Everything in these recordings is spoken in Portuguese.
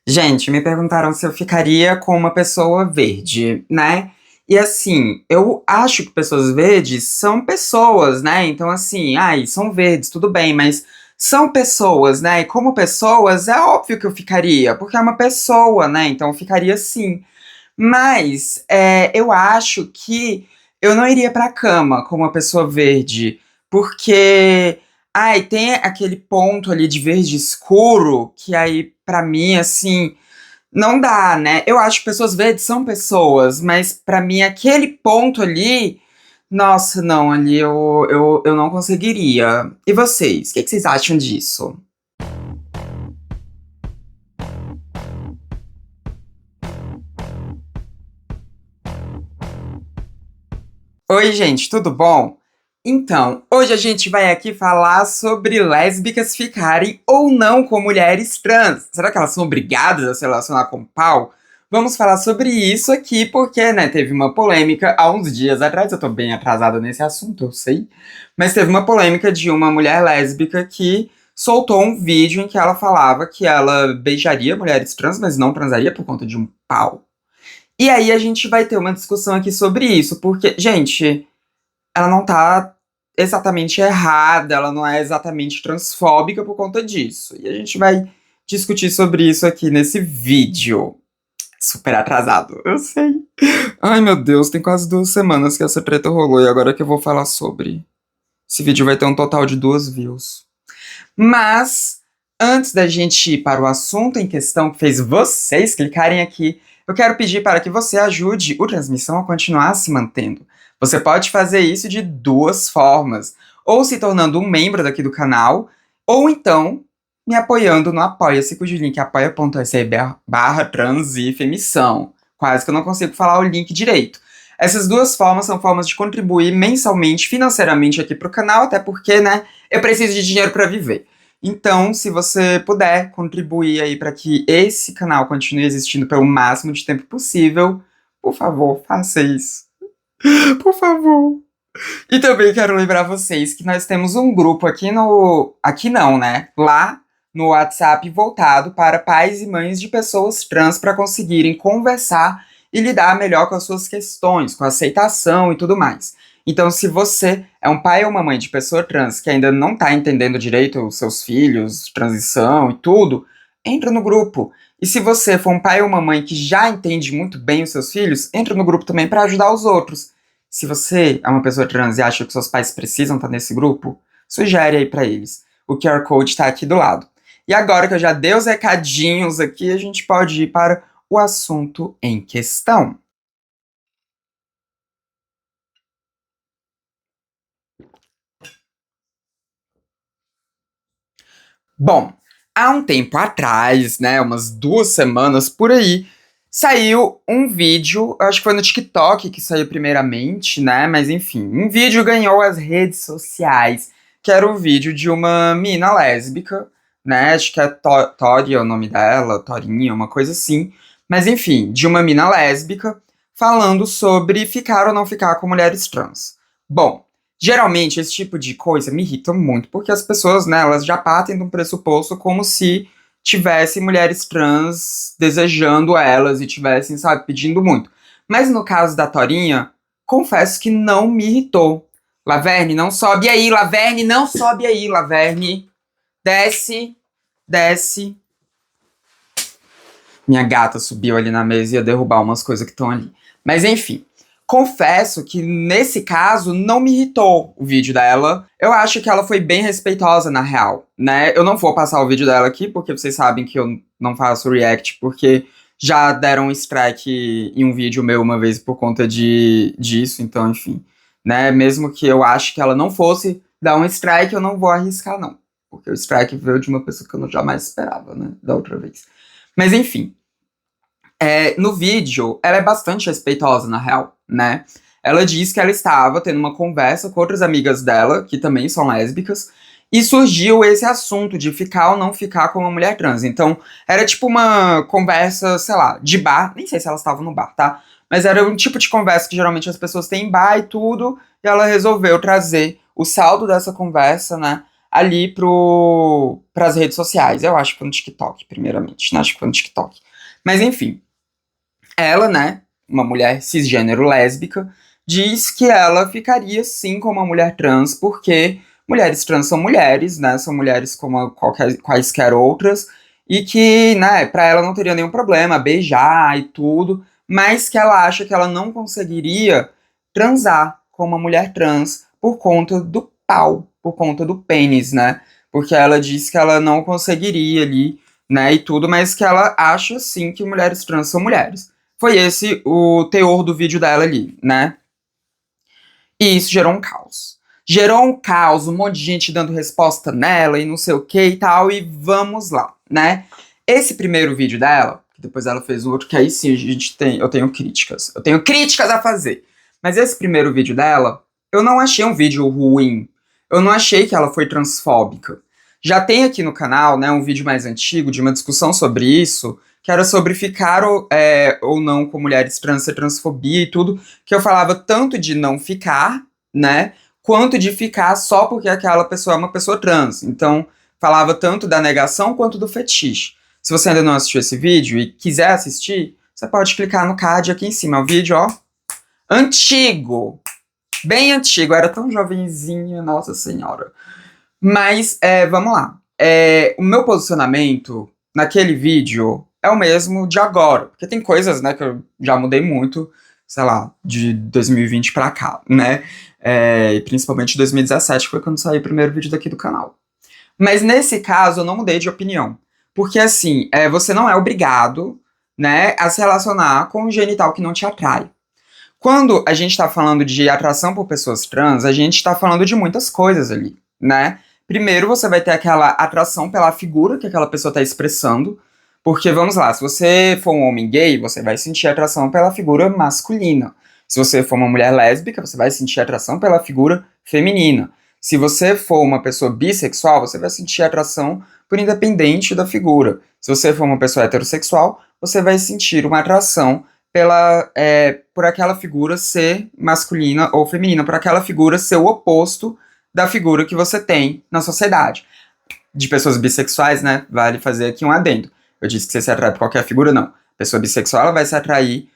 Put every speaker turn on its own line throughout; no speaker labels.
Gente, me perguntaram se eu ficaria com uma pessoa verde, né? E assim, eu acho que pessoas verdes são pessoas, né? Então, assim, ai, são verdes, tudo bem, mas são pessoas, né? E como pessoas, é óbvio que eu ficaria, porque é uma pessoa, né? Então eu ficaria sim. Mas eu acho que eu não iria pra cama com uma pessoa verde, porque ai, tem aquele ponto ali de verde escuro que aí, pra mim, assim, não dá, né? Eu acho que pessoas verdes são pessoas, mas pra mim aquele ponto ali, nossa, não, ali eu não conseguiria. E vocês? O que vocês acham disso? Oi, gente, tudo bom? Então, hoje a gente vai aqui falar sobre lésbicas ficarem ou não com mulheres trans. Será que elas são obrigadas a se relacionar com pau? Vamos falar sobre isso aqui porque, né, teve uma polêmica há uns dias atrás, eu tô bem atrasada nesse assunto, eu sei, mas teve uma polêmica de uma mulher lésbica que soltou um vídeo em que ela falava que ela beijaria mulheres trans, mas não transaria por conta de um pau. E aí a gente vai ter uma discussão aqui sobre isso, porque, gente, ela não tá exatamente errada, ela não é exatamente transfóbica por conta disso. E a gente vai discutir sobre isso aqui nesse vídeo. Super atrasado, eu sei. Ai meu Deus, tem quase 2 semanas que essa treta rolou e agora que eu vou falar sobre. Esse vídeo vai ter um total de 2 views. Mas, antes da gente ir para o assunto em questão que fez vocês clicarem aqui, eu quero pedir para que você ajude o Transmissão a continuar se mantendo. Você pode fazer isso de duas formas, ou se tornando um membro daqui do canal, ou então me apoiando no Apoia-se, cujo link é apoia.se barra transifemissão. Quase que eu não consigo falar o link direito. Essas duas formas são formas de contribuir mensalmente, financeiramente aqui pro canal, até porque, né, eu preciso de dinheiro para viver. Então, se você puder contribuir aí para que esse canal continue existindo pelo máximo de tempo possível, por favor, faça isso. Por favor. E também quero lembrar vocês que nós temos um grupo aqui no. Aqui não, né? Lá no WhatsApp voltado para pais e mães de pessoas trans para conseguirem conversar e lidar melhor com as suas questões, com a aceitação e tudo mais. Então, se você é um pai ou uma mãe de pessoa trans que ainda não está entendendo direito os seus filhos, transição e tudo, entra no grupo. E se você for um pai ou uma mãe que já entende muito bem os seus filhos, entra no grupo também para ajudar os outros. Se você é uma pessoa trans e acha que seus pais precisam estar nesse grupo, sugere aí pra eles. O QR Code tá aqui do lado. E agora que eu já dei os recadinhos aqui, a gente pode ir para o assunto em questão. Bom, há um tempo atrás, né, umas 2 semanas por aí, saiu um vídeo, eu acho que foi no TikTok que saiu primeiramente, né, mas enfim, um vídeo ganhou as redes sociais, que era o vídeo de uma mina lésbica, né, acho que é Tori é o nome dela, Torinha, uma coisa assim, mas enfim, de uma mina lésbica falando sobre ficar ou não ficar com mulheres trans. Bom, geralmente, esse tipo de coisa me irrita muito, porque as pessoas, né, elas já partem de um pressuposto como se tivessem mulheres trans desejando elas e tivessem, sabe, pedindo muito. Mas no caso da Torinha, confesso que não me irritou. Laverne, não sobe aí, Laverne, não sobe aí, Laverne. Desce, desce. Minha gata subiu ali na mesa e ia derrubar umas coisas que estão ali. Mas enfim, confesso que nesse caso não me irritou o vídeo dela. Eu acho que ela foi bem respeitosa na real, né? Eu não vou passar o vídeo dela aqui porque vocês sabem que eu não faço react porque já deram um strike em um vídeo meu uma vez por conta disso, então enfim, né? Mesmo que eu ache que ela não fosse dar um strike, eu não vou arriscar não, porque o strike veio de uma pessoa que eu jamais esperava, né? Da outra vez. Mas enfim, no vídeo, ela é bastante respeitosa, na real, né? Ela diz que ela estava tendo uma conversa com outras amigas dela, que também são lésbicas, e surgiu esse assunto de ficar ou não ficar com uma mulher trans. Então, era tipo uma conversa, sei lá, de bar, nem sei se elas estavam no bar, tá? Mas era um tipo de conversa que geralmente as pessoas têm em bar e tudo, e ela resolveu trazer o saldo dessa conversa, né, ali pras redes sociais. Eu acho que foi no TikTok, primeiramente. Não acho que foi no TikTok. Mas enfim, ela, né, uma mulher cisgênero lésbica, diz que ela ficaria sim com uma mulher trans, porque mulheres trans são mulheres, né, são mulheres como quaisquer outras, e que, né, pra ela não teria nenhum problema beijar e tudo, mas que ela acha que ela não conseguiria transar com uma mulher trans por conta do pau, por conta do pênis, né, porque ela diz que ela não conseguiria ali, né, e tudo, mas que ela acha sim que mulheres trans são mulheres. Foi esse o teor do vídeo dela ali, né? E isso gerou um caos. Gerou um caos, um monte de gente dando resposta nela e não sei o que e tal, e vamos lá, né? Esse primeiro vídeo dela, que depois ela fez um outro, que aí sim eu tenho críticas. Eu tenho críticas a fazer. Mas esse primeiro vídeo dela, eu não achei um vídeo ruim. Eu não achei que ela foi transfóbica. Já tem aqui no canal, né, um vídeo mais antigo de uma discussão sobre isso, que era sobre ficar ou não com mulheres trans, ser transfobia e tudo, que eu falava tanto de não ficar, né, quanto de ficar só porque aquela pessoa é uma pessoa trans. Então, falava tanto da negação quanto do fetiche. Se você ainda não assistiu esse vídeo e quiser assistir, você pode clicar no card aqui em cima. É um vídeo, ó, antigo, bem antigo. Eu era tão jovenzinha, nossa senhora. Mas, vamos lá. O meu posicionamento naquele vídeo é o mesmo de agora. Porque tem coisas, né, que eu já mudei muito, sei lá, de 2020 pra cá, né? E principalmente 2017, que foi quando saiu o primeiro vídeo daqui do canal. Mas nesse caso, eu não mudei de opinião. Porque, assim, você não é obrigado, né, a se relacionar com um genital que não te atrai. Quando a gente tá falando de atração por pessoas trans, a gente tá falando de muitas coisas ali, né? Primeiro, você vai ter aquela atração pela figura que aquela pessoa tá expressando, porque, vamos lá, se você for um homem gay, você vai sentir atração pela figura masculina. Se você for uma mulher lésbica, você vai sentir atração pela figura feminina. Se você for uma pessoa bissexual, você vai sentir atração por independente da figura. Se você for uma pessoa heterossexual, você vai sentir uma atração por aquela figura ser masculina ou feminina, por aquela figura ser o oposto da figura que você tem na sociedade. De pessoas bissexuais, né, vale fazer aqui um adendo. Eu disse que você se atrai por qualquer figura, não. Pessoa bissexual, ela vai se atrair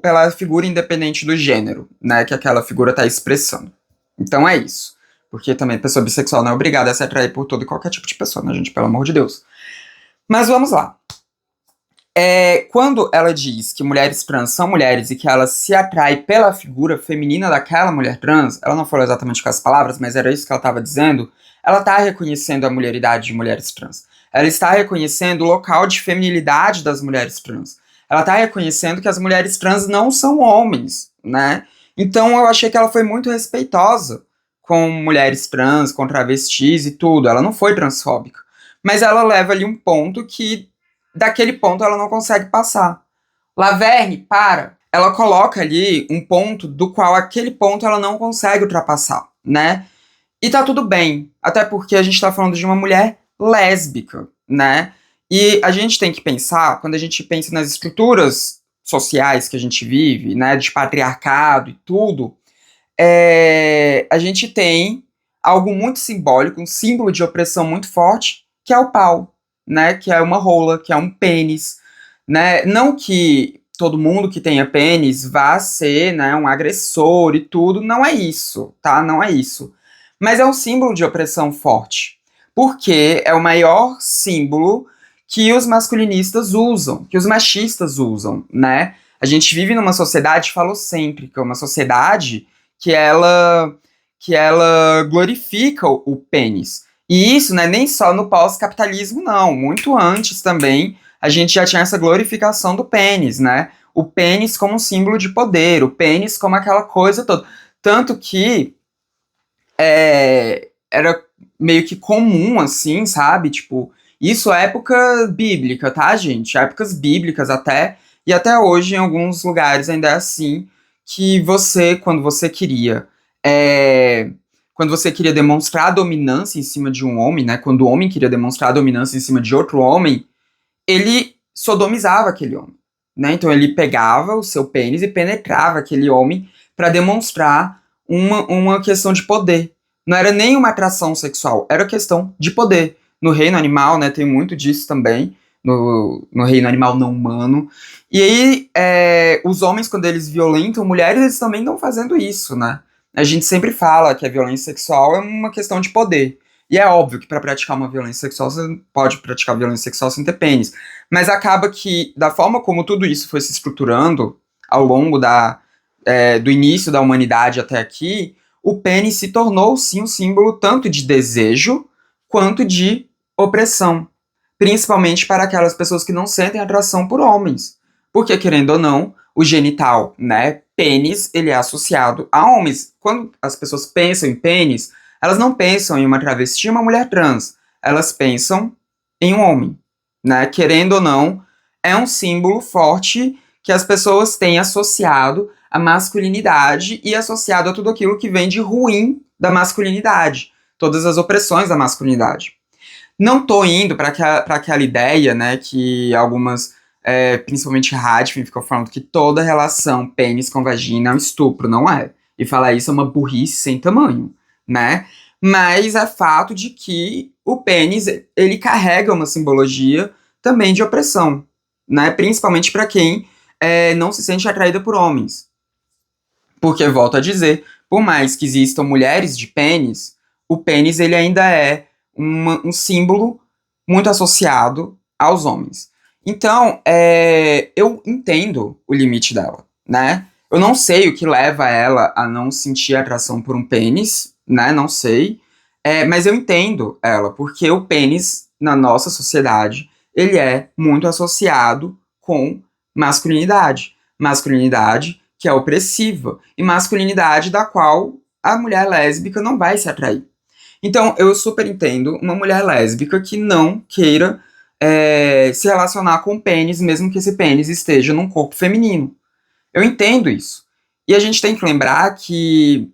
pela figura independente do gênero, né, que aquela figura está expressando. Então é isso. Porque também pessoa bissexual não é obrigada a se atrair por todo e qualquer tipo de pessoa, né, gente, pelo amor de Deus. Mas vamos lá. Quando ela diz que mulheres trans são mulheres e que ela se atrai pela figura feminina daquela mulher trans, ela não falou exatamente com as palavras, mas era isso que ela estava dizendo, ela está reconhecendo a mulheridade de mulheres trans. Ela está reconhecendo o local de feminilidade das mulheres trans. Ela está reconhecendo que as mulheres trans não são homens, né? Então eu achei que ela foi muito respeitosa com mulheres trans, com travestis e tudo. Ela não foi transfóbica. Mas ela leva ali um ponto que daquele ponto ela não consegue passar. Laverne, para! Ela coloca ali um ponto do qual aquele ponto ela não consegue ultrapassar, né? E tá tudo bem, até porque a gente tá falando de uma mulher lésbica, né? E a gente tem que pensar, quando a gente pensa nas estruturas sociais que a gente vive, né, de patriarcado e tudo, a gente tem algo muito simbólico, um símbolo de opressão muito forte, que é o pau, né, que é uma rola, que é um pênis, né, não que todo mundo que tenha pênis vá ser, né, um agressor e tudo, não é isso, tá, não é isso, mas é um símbolo de opressão forte, porque é o maior símbolo que os masculinistas usam, que os machistas usam, né, a gente vive numa sociedade, falo sempre, que é uma sociedade que ela glorifica o pênis, e isso não é nem só no pós-capitalismo, não. Muito antes também, a gente já tinha essa glorificação do pênis, né? O pênis como um símbolo de poder, o pênis como aquela coisa toda. Tanto que era meio que comum, assim, sabe? Tipo, isso é época bíblica, tá, gente? Épocas bíblicas até, e até hoje em alguns lugares ainda é assim, que você, quando você queria demonstrar dominância em cima de um homem, né? Quando o homem queria demonstrar dominância em cima de outro homem, ele sodomizava aquele homem, né? Então ele pegava o seu pênis e penetrava aquele homem para demonstrar uma questão de poder, Não era nem uma atração sexual, era questão de poder. No reino animal, né, tem muito disso também, no reino animal não humano. E aí, os homens, quando eles violentam mulheres, eles também estão fazendo isso, né? A gente sempre fala que a violência sexual é uma questão de poder. E é óbvio que para praticar uma violência sexual, você não pode praticar violência sexual sem ter pênis. Mas acaba que, da forma como tudo isso foi se estruturando ao longo do início da humanidade até aqui, o pênis se tornou, sim, um símbolo tanto de desejo quanto de opressão. Principalmente para aquelas pessoas que não sentem atração por homens. Porque, querendo ou não, o genital, né, pênis, ele é associado a homens. Quando as pessoas pensam em pênis, elas não pensam em uma travesti e uma mulher trans. Elas pensam em um homem, né? Querendo ou não, é um símbolo forte que as pessoas têm associado à masculinidade e associado a tudo aquilo que vem de ruim da masculinidade. Todas as opressões da masculinidade. Não tô indo para aquela ideia, né, que algumas, principalmente Radfin, ficam falando que toda relação pênis com vagina é um estupro, não é. E falar isso é uma burrice sem tamanho, né? Mas é fato de que o pênis, ele carrega uma simbologia também de opressão, né? Principalmente para quem não se sente atraída por homens. Porque, volto a dizer, por mais que existam mulheres de pênis, o pênis ele ainda é um símbolo muito associado aos homens. Então, eu entendo o limite dela, né? Eu não sei o que leva ela a não sentir atração por um pênis, né? Não sei. Mas eu entendo ela, porque o pênis, na nossa sociedade, ele é muito associado com masculinidade. Masculinidade que é opressiva, e masculinidade da qual a mulher lésbica não vai se atrair. Então, eu super entendo uma mulher lésbica que não queira se relacionar com pênis, mesmo que esse pênis esteja num corpo feminino. Eu entendo isso. E a gente tem que lembrar que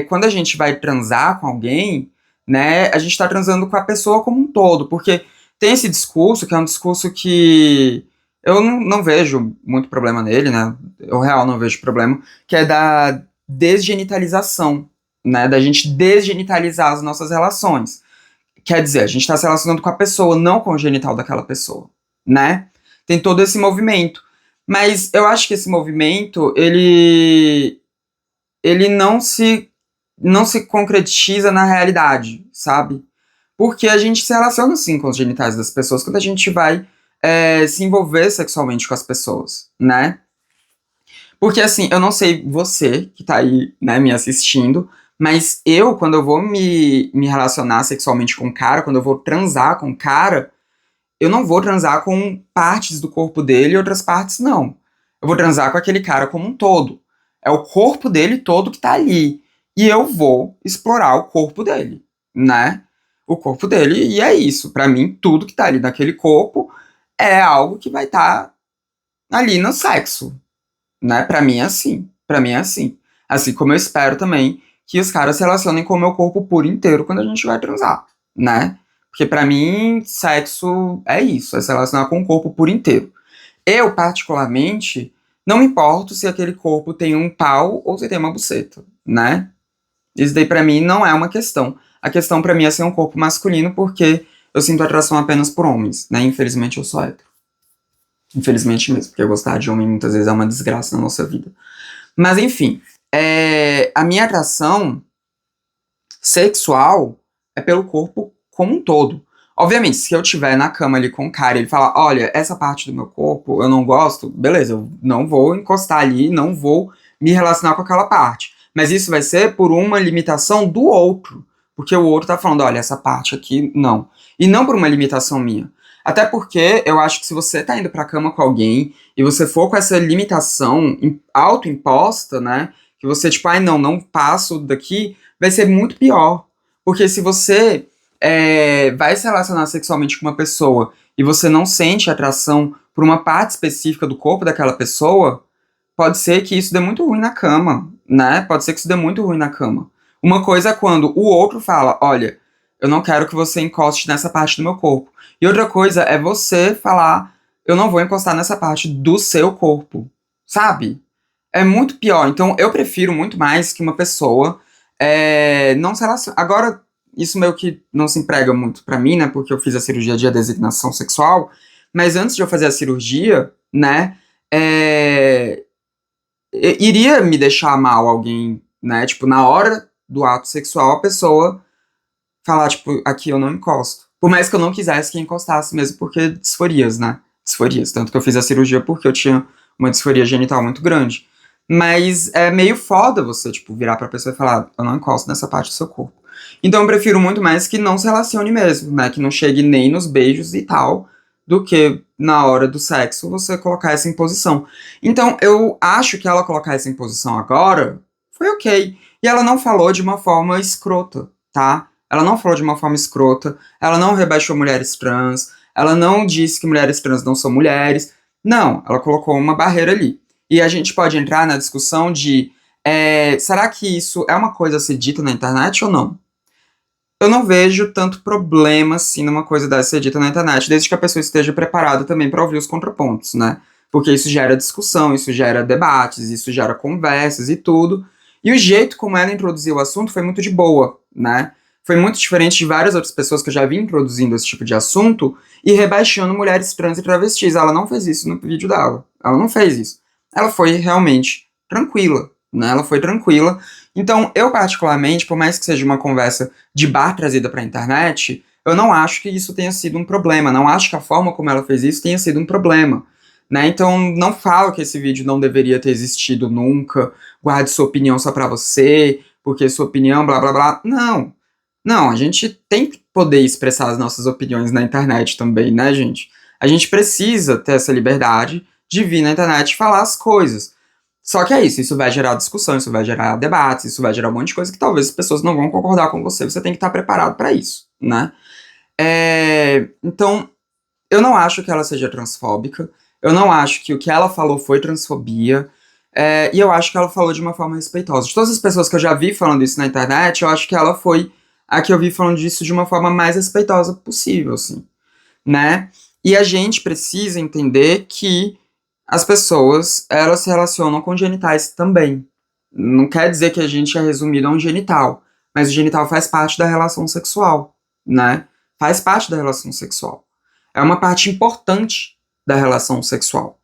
quando a gente vai transar com alguém, né, a gente está transando com a pessoa como um todo, porque tem esse discurso, que é um discurso que eu não vejo muito problema nele, né, eu real não vejo problema, que é da desgenitalização, né, da gente desgenitalizar as nossas relações. Quer dizer, a gente está se relacionando com a pessoa, não com o genital daquela pessoa, né? Tem todo esse movimento. Mas eu acho que esse movimento, ele não se concretiza na realidade, sabe? Porque a gente se relaciona, sim, com os genitais das pessoas quando a gente vai se envolver sexualmente com as pessoas, né? Porque, assim, eu não sei você que tá aí, né, me assistindo, mas eu, quando eu vou me relacionar sexualmente com um cara, quando eu vou transar com um cara, eu não vou transar com partes do corpo dele e outras partes não. Eu vou transar com aquele cara como um todo. É o corpo dele todo que tá ali. E eu vou explorar o corpo dele, né? O corpo dele, e é isso. Pra mim, tudo que tá ali naquele corpo é algo que vai estar ali no sexo, né? Pra mim é assim. Pra mim é assim. Assim como eu espero também que os caras se relacionem com o meu corpo por inteiro quando a gente vai transar, né? Porque pra mim, sexo é isso, é se relacionar com o corpo por inteiro. Eu, particularmente, não me importo se aquele corpo tem um pau ou se tem uma buceta, né? Isso daí pra mim não é uma questão. A questão pra mim é ser um corpo masculino porque eu sinto atração apenas por homens, né? Infelizmente eu sou hétero. Infelizmente mesmo, porque gostar de homem muitas vezes é uma desgraça na nossa vida. Mas enfim, a minha atração sexual é pelo corpo como um todo. Obviamente, se eu estiver na cama ali com o cara e ele falar, olha, essa parte do meu corpo eu não gosto, beleza, eu não vou encostar ali, não vou me relacionar com aquela parte. Mas isso vai ser por uma limitação do outro. Porque o outro tá falando, olha, essa parte aqui, não. E não por uma limitação minha. Até porque eu acho que se você tá indo pra cama com alguém e você for com essa limitação autoimposta, né? Que você, tipo, ai, não passo daqui, vai ser muito pior. Porque se você vai se relacionar sexualmente com uma pessoa e você não sente atração por uma parte específica do corpo daquela pessoa, pode ser que isso dê muito ruim na cama, né? Pode ser que isso dê muito ruim na cama. Uma coisa é quando o outro fala, olha, eu não quero que você encoste nessa parte do meu corpo. E outra coisa é você falar, eu não vou encostar nessa parte do seu corpo, sabe? É muito pior. Então eu prefiro muito mais que uma pessoa não se relaciona. Agora, isso meio que não se emprega muito pra mim, né? Porque eu fiz a cirurgia de designação sexual, mas antes de eu fazer a cirurgia, né? é, iria me deixar mal alguém, né? Tipo, na hora do ato sexual, a pessoa falar, tipo, aqui eu não encosto. Por mais que eu não quisesse que encostasse mesmo, porque disforias, né? Disforias. Tanto que eu fiz a cirurgia porque eu tinha uma disforia genital muito grande. Mas é meio foda você, tipo, virar pra pessoa e falar, eu não encosto nessa parte do seu corpo. Então eu prefiro muito mais que não se relacione mesmo, né? Que não chegue nem nos beijos e tal, do que na hora do sexo você colocar essa imposição. Então eu acho que ela colocar essa imposição agora foi ok. E ela não falou de uma forma escrota, tá? Ela não falou de uma forma escrota, ela não rebaixou mulheres trans, ela não disse que mulheres trans não são mulheres. Não, ela colocou uma barreira ali. E a gente pode entrar na discussão de será que isso é uma coisa a ser dita na internet ou não? Eu não vejo tanto problema assim numa coisa dessa ser dita na internet, desde que a pessoa esteja preparada também para ouvir os contrapontos, né? Porque isso gera discussão, isso gera debates, isso gera conversas e tudo. E o jeito como ela introduziu o assunto foi muito de boa, né? Foi muito diferente de várias outras pessoas que eu já vi introduzindo esse tipo de assunto e rebaixando mulheres trans e travestis. Ela não fez isso no vídeo dela. Ela não fez isso. Ela foi realmente tranquila, né? Ela foi tranquila. Então, eu particularmente, por mais que seja uma conversa de bar trazida para a internet, eu não acho que isso tenha sido um problema. Não acho que a forma como ela fez isso tenha sido um problema. Né? Então, não falo que esse vídeo não deveria ter existido nunca. Guarde sua opinião só para você, porque sua opinião, blá blá blá. Não. Não, a gente tem que poder expressar as nossas opiniões na internet também, né, gente? A gente precisa ter essa liberdade de vir na internet e falar as coisas. Só que é isso vai gerar discussão, isso vai gerar debates, isso vai gerar um monte de coisa que talvez as pessoas não vão concordar com você tem que estar preparado para isso, né? Então, eu não acho que ela seja transfóbica, eu não acho que o que ela falou foi transfobia, e eu acho que ela falou de uma forma respeitosa. De todas as pessoas que eu já vi falando isso na internet, eu acho que ela foi a que eu vi falando disso de uma forma mais respeitosa possível, assim, né? E a gente precisa entender que as pessoas, elas se relacionam com genitais também. Não quer dizer que a gente é resumido a um genital, mas o genital faz parte da relação sexual, né? Faz parte da relação sexual. É uma parte importante da relação sexual.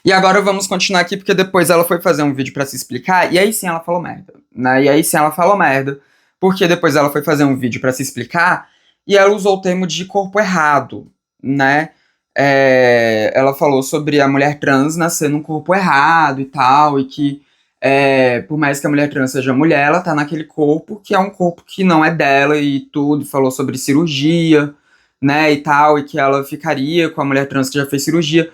E agora vamos continuar aqui, porque depois ela foi fazer um vídeo pra se explicar, e aí sim ela falou merda, né? E aí sim ela falou merda, porque depois ela foi fazer um vídeo pra se explicar, e ela usou o termo de corpo errado, né? Ela falou sobre a mulher trans nascer num corpo errado e tal, e que por mais que a mulher trans seja mulher, ela tá naquele corpo que é um corpo que não é dela e tudo, falou sobre cirurgia, né, e tal, e que ela ficaria com a mulher trans que já fez cirurgia.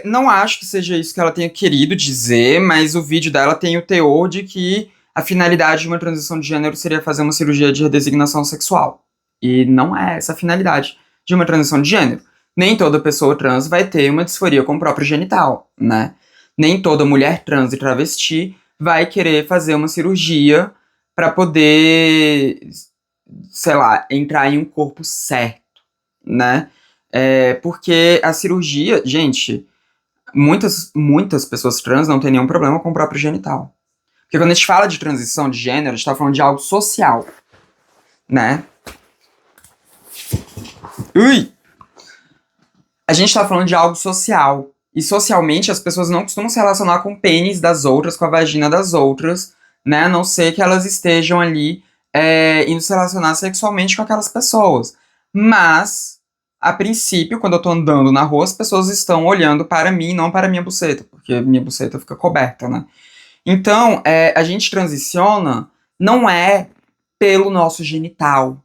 Não acho que seja isso que ela tenha querido dizer, mas o vídeo dela tem o teor de que a finalidade de uma transição de gênero seria fazer uma cirurgia de redesignação sexual. E não é essa a finalidade de uma transição de gênero. Nem toda pessoa trans vai ter uma disforia com o próprio genital, né? Nem toda mulher trans e travesti vai querer fazer uma cirurgia para poder, sei lá, entrar em um corpo certo, né? Porque a cirurgia, gente, muitas pessoas trans não têm nenhum problema com o próprio genital. Porque quando a gente fala de transição de gênero, a gente tá falando de algo social, né? Ui! A gente tá falando de algo social. E socialmente as pessoas não costumam se relacionar com o pênis das outras, com a vagina das outras, né? A não ser que elas estejam ali indo se relacionar sexualmente com aquelas pessoas. Mas, a princípio, quando eu tô andando na rua, as pessoas estão olhando para mim, não para minha buceta, porque minha buceta fica coberta, né? Então, a gente transiciona não é pelo nosso genital,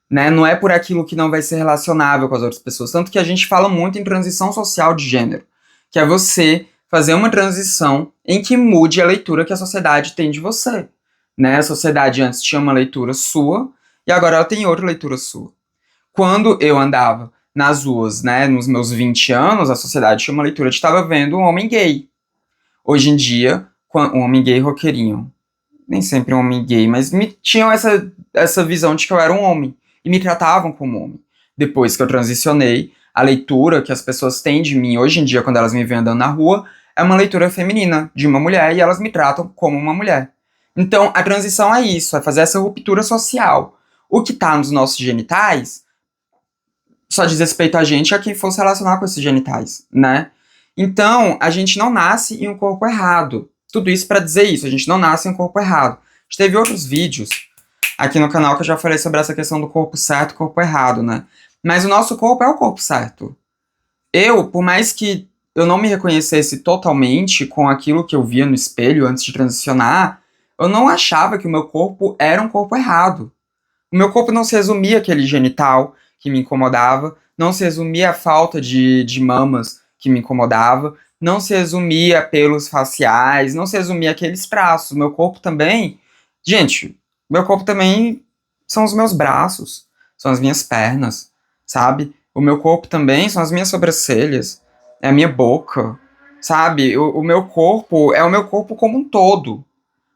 né? Não é por aquilo que não vai ser relacionável com as outras pessoas. Tanto que a gente fala muito em transição social de gênero, que é você fazer uma transição em que mude a leitura que a sociedade tem de você, né? A sociedade antes tinha uma leitura sua e agora ela tem outra leitura sua. Quando eu andava nas ruas, né, nos meus 20 anos, a sociedade tinha uma leitura de estava vendo um homem gay. Hoje em dia, um homem gay roqueirinho. Nem sempre um homem gay, mas tinham essa visão de que eu era um homem. E me tratavam como homem. Depois que eu transicionei, a leitura que as pessoas têm de mim hoje em dia, quando elas me veem andando na rua, é uma leitura feminina, de uma mulher, e elas me tratam como uma mulher. Então, a transição é isso, é fazer essa ruptura social. O que tá nos nossos genitais só diz respeito a gente a quem for se relacionar com esses genitais, né? Então, a gente não nasce em um corpo errado. Tudo isso pra dizer isso, a gente não nasce em um corpo errado. A gente teve outros vídeos aqui no canal que eu já falei sobre essa questão do corpo certo e corpo errado, né? Mas o nosso corpo é o corpo certo. Eu, por mais que eu não me reconhecesse totalmente com aquilo que eu via no espelho antes de transicionar, eu não achava que o meu corpo era um corpo errado. O meu corpo não se resumia àquele genital que me incomodava, não se resumia à falta de mamas que me incomodava, não se resumia a pelos faciais, não se resumia àqueles traços. O meu corpo também. Gente, meu corpo também são os meus braços, são as minhas pernas, sabe? O meu corpo também são as minhas sobrancelhas, é a minha boca, sabe? O meu corpo é o meu corpo como um todo.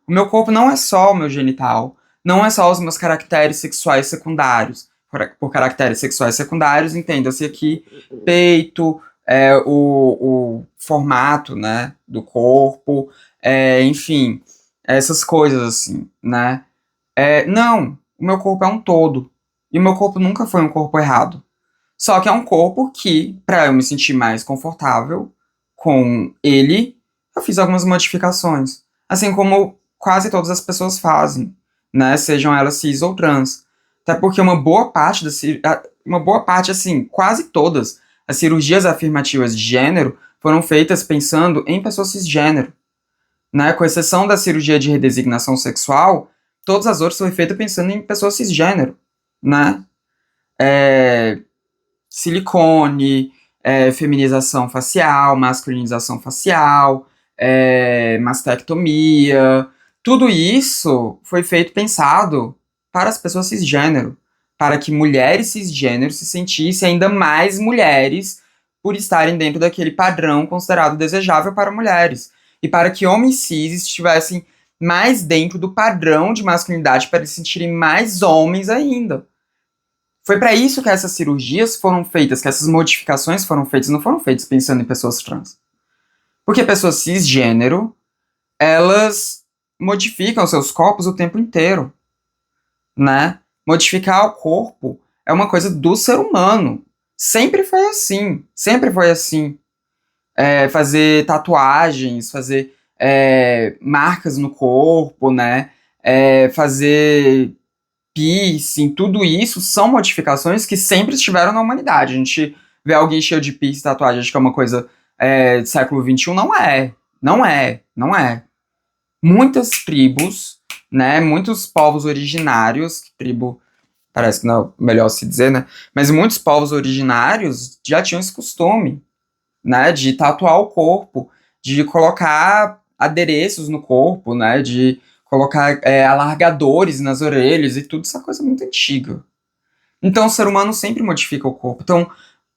O meu corpo não é só o meu genital, não é só os meus caracteres sexuais secundários. Por caracteres sexuais secundários, entenda-se aqui peito, o formato, né, do corpo, enfim, essas coisas assim, né? Não, o meu corpo é um todo. E o meu corpo nunca foi um corpo errado. Só que é um corpo que, pra eu me sentir mais confortável com ele, eu fiz algumas modificações. Assim como quase todas as pessoas fazem, né? Sejam elas cis ou trans. Até porque uma boa parte, assim, quase todas as cirurgias afirmativas de gênero foram feitas pensando em pessoas cisgênero, né? Com exceção da cirurgia de redesignação sexual, todas as outras foram feitas pensando em pessoas cisgênero, né? Silicone, feminização facial, masculinização facial, mastectomia, tudo isso foi feito pensado para as pessoas cisgênero, para que mulheres cisgênero se sentissem ainda mais mulheres por estarem dentro daquele padrão considerado desejável para mulheres, e para que homens cis estivessem mais dentro do padrão de masculinidade para se sentirem mais homens ainda. Foi para isso que essas cirurgias foram feitas, que essas modificações foram feitas, não foram feitas pensando em pessoas trans. Porque pessoas cisgênero, elas modificam seus corpos o tempo inteiro, né? Modificar o corpo é uma coisa do ser humano. Sempre foi assim, sempre foi assim. Fazer tatuagens, fazer marcas no corpo, né? Fazer piercing, tudo isso são modificações que sempre estiveram na humanidade. A gente vê alguém cheio de piercing, tatuagem, acho que é uma coisa do século XXI, não é. Não é, não é. Muitas tribos, né, muitos povos originários, tribo parece que não é o melhor se dizer, né, mas muitos povos originários já tinham esse costume, né, de tatuar o corpo, de colocar adereços no corpo, né, de colocar alargadores nas orelhas e tudo, essa coisa muito antiga. Então o ser humano sempre modifica o corpo. Então,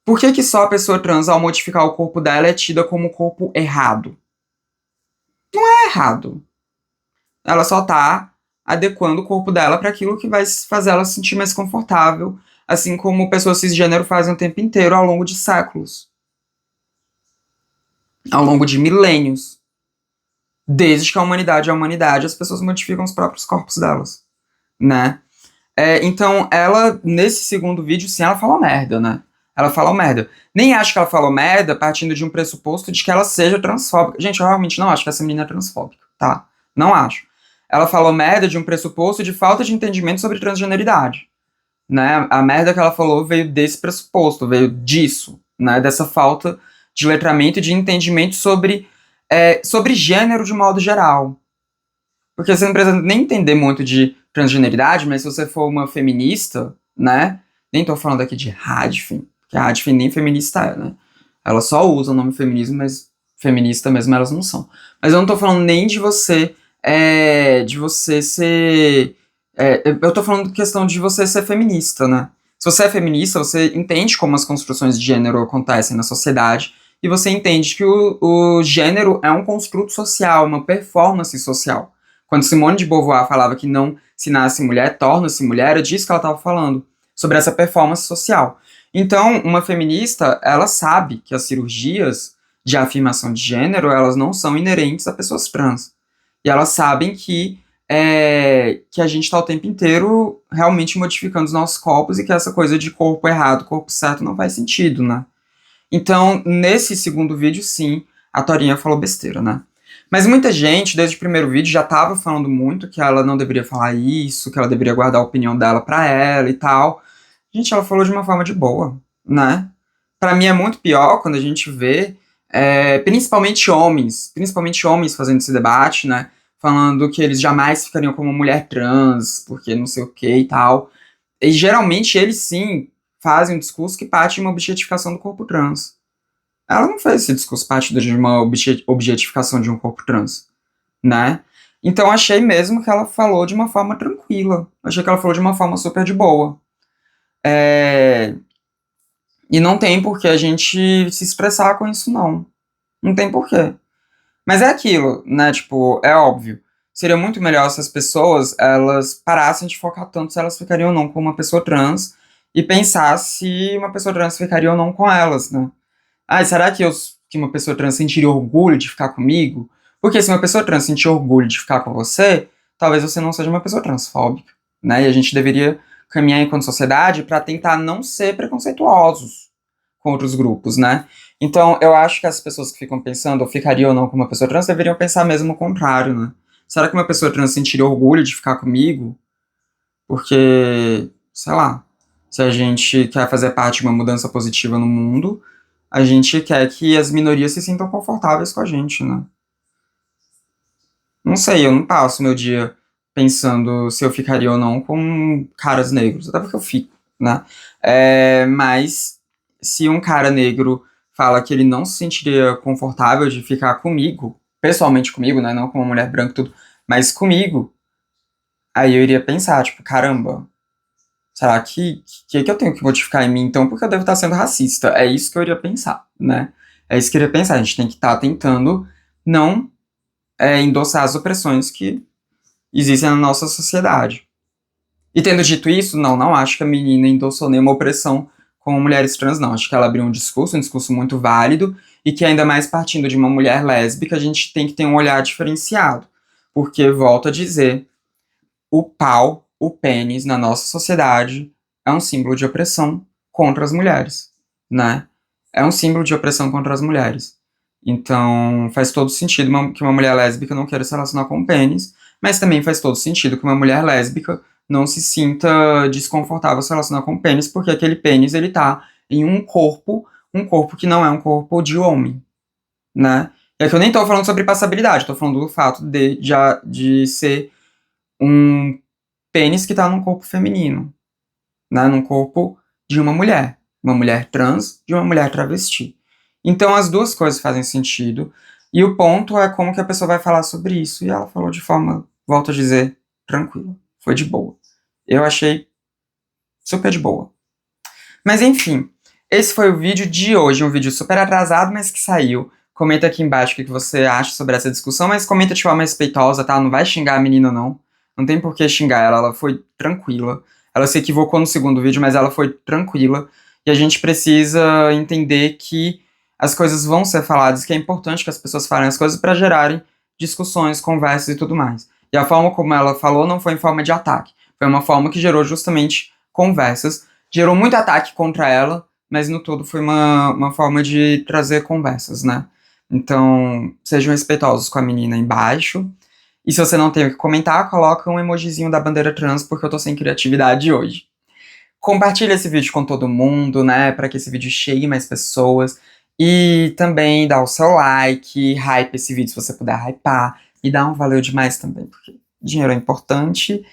por que só a pessoa trans, ao modificar o corpo dela, é tida como corpo errado? Não é errado. Ela só tá adequando o corpo dela para aquilo que vai fazer ela se sentir mais confortável, assim como pessoas cisgênero fazem o tempo inteiro ao longo de séculos. Ao longo de milênios. Desde que a humanidade é a humanidade, as pessoas modificam os próprios corpos delas, né? Então, ela, nesse segundo vídeo, sim, ela falou merda, né? Ela falou merda. Nem acho que ela falou merda partindo de um pressuposto de que ela seja transfóbica. Gente, eu realmente não acho que essa menina é transfóbica, tá? Não acho. Ela falou merda de um pressuposto de falta de entendimento sobre transgeneridade, né? A merda que ela falou veio desse pressuposto, veio disso, né? Dessa falta de letramento e de entendimento sobre gênero de modo geral. Porque você não precisa nem entender muito de transgeneridade, mas se você for uma feminista, né? Nem tô falando aqui de Radfem, porque a Radfem nem feminista é, né? Ela só usa o nome feminismo, mas feminista mesmo elas não são. Mas eu não tô falando nem de você ser... eu tô falando de questão de você ser feminista, né? Se você é feminista, você entende como as construções de gênero acontecem na sociedade, e você entende que o gênero é um construto social, uma performance social. Quando Simone de Beauvoir falava que não se nasce mulher, torna-se mulher, era disso que ela estava falando, sobre essa performance social. Então, uma feminista, ela sabe que as cirurgias de afirmação de gênero, elas não são inerentes a pessoas trans. E elas sabem que que a gente tá o tempo inteiro realmente modificando os nossos corpos e que essa coisa de corpo errado, corpo certo não faz sentido, né? Então, nesse segundo vídeo, sim, a Torinha falou besteira, né? Mas muita gente, desde o primeiro vídeo, já tava falando muito que ela não deveria falar isso, que ela deveria guardar a opinião dela pra ela e tal. Gente, ela falou de uma forma de boa, né? Pra mim é muito pior quando a gente vê, principalmente homens fazendo esse debate, né? Falando que eles jamais ficariam com uma mulher trans, porque não sei o que e tal. E geralmente eles sim fazem um discurso que parte de uma objetificação do corpo trans. Ela não fez esse discurso parte de uma objetificação de um corpo trans, né? Então achei mesmo que ela falou de uma forma tranquila. Achei que ela falou de uma forma super de boa. E não tem por que a gente se expressar com isso, não. Não tem por quê. Mas é aquilo, né? Tipo, é óbvio. Seria muito melhor se as pessoas, elas parassem de focar tanto se elas ficariam ou não com uma pessoa trans e pensar se uma pessoa trans ficaria ou não com elas, né? Ah, será que uma pessoa trans sentiria orgulho de ficar comigo? Porque se uma pessoa trans sentir orgulho de ficar com você, talvez você não seja uma pessoa transfóbica, né? E a gente deveria caminhar enquanto sociedade para tentar não ser preconceituosos com outros grupos, né? Então, eu acho que as pessoas que ficam pensando ou ficariam ou não com uma pessoa trans deveriam pensar mesmo o contrário, né? Será que uma pessoa trans sentiria orgulho de ficar comigo? Porque, sei lá, se a gente quer fazer parte de uma mudança positiva no mundo, a gente quer que as minorias se sintam confortáveis com a gente, né? Não sei, eu não passo meu dia pensando se eu ficaria ou não com caras negros, até porque eu fico, né? Mas se um cara negro fala que ele não se sentiria confortável de ficar comigo, pessoalmente comigo, né? Não com uma mulher branca e tudo, mas comigo, aí eu iria pensar, tipo, caramba, será que eu tenho que modificar em mim então? Porque eu devo estar sendo racista. É isso que eu iria pensar, né? É isso que eu iria pensar. A gente tem que estar tentando não endossar as opressões que existem na nossa sociedade. E tendo dito isso, não acho que a menina endossou nenhuma opressão com mulheres trans, não. Acho que ela abriu um discurso muito válido, e que ainda mais partindo de uma mulher lésbica, a gente tem que ter um olhar diferenciado. Porque, volto a dizer, o pênis, na nossa sociedade, é um símbolo de opressão contra as mulheres, né? É um símbolo de opressão contra as mulheres. Então, faz todo sentido que uma mulher lésbica não queira se relacionar com o pênis, mas também faz todo sentido que uma mulher lésbica não se sinta desconfortável se relacionar com o pênis, porque aquele pênis, ele tá em um corpo que não é um corpo de homem, né? E aqui eu nem tô falando sobre passabilidade, tô falando do fato de ser um pênis que tá num corpo feminino, né? Num corpo de uma mulher trans, de uma mulher travesti. Então as duas coisas fazem sentido, e o ponto é como que a pessoa vai falar sobre isso, e ela falou de forma, volto a dizer, tranquila, foi de boa. Eu achei super de boa. Mas enfim, esse foi o vídeo de hoje, um vídeo super atrasado, mas que saiu. Comenta aqui embaixo o que você acha sobre essa discussão, mas comenta de forma respeitosa, tá? Não vai xingar a menina, não. Não tem por que xingar ela, ela foi tranquila. Ela se equivocou no segundo vídeo, mas ela foi tranquila. E a gente precisa entender que as coisas vão ser faladas, que é importante que as pessoas falem as coisas para gerarem discussões, conversas e tudo mais. E a forma como ela falou não foi em forma de ataque. Foi uma forma que gerou justamente conversas. Gerou muito ataque contra ela, mas no todo foi uma forma de trazer conversas, né? Então, sejam respeitosos com a menina embaixo. E se você não tem o que comentar, coloca um emojizinho da bandeira trans, porque eu tô sem criatividade hoje. Compartilha esse vídeo com todo mundo, né? Pra que esse vídeo chegue mais pessoas. E também dá o seu like, hype esse vídeo se você puder hypar. E dá um valeu demais também, porque dinheiro é importante.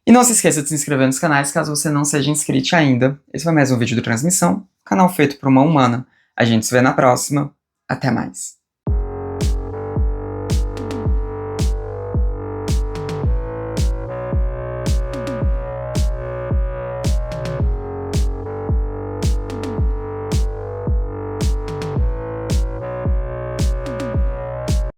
E não se esqueça de se inscrever nos canais caso você não seja inscrito ainda. Esse foi mais um vídeo do Transmissão, canal feito por uma humana. A gente se vê na próxima. Até mais.